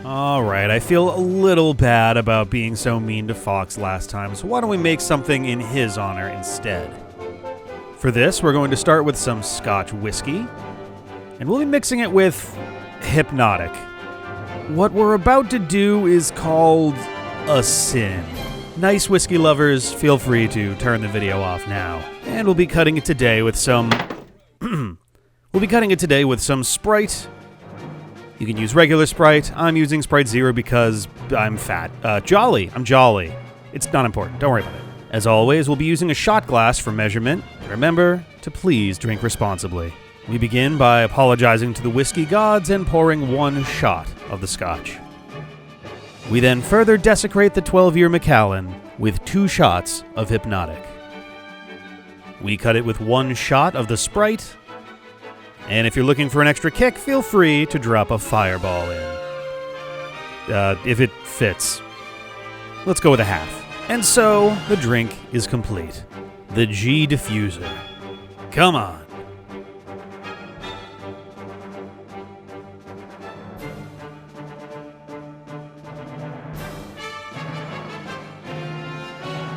Alright, I feel a little bad about being so mean to Fox last time, so why don't we make something in his honor instead? For this, we're going to start with some Scotch whiskey, and we'll be mixing it with Hypnotiq. What we're about to do is called a sin. Nice whiskey lovers, feel free to turn the video off now. And we'll be cutting it today with some... Sprite. You can use regular Sprite. I'm using Sprite Zero because I'm fat. Jolly. I'm jolly. It's not important. Don't worry about it. As always, we'll be using a shot glass for measurement. Remember to please drink responsibly. We begin by apologizing to the whiskey gods and pouring 1 shot of the scotch. We then further desecrate the 12-year Macallan with 2 shots of Hypnotiq. We cut it with 1 shot of the Sprite. And if you're looking for an extra kick, feel free to drop a fireball in. If it fits. Let's go with a half. And so, the drink is complete. The G diffuser. Come on.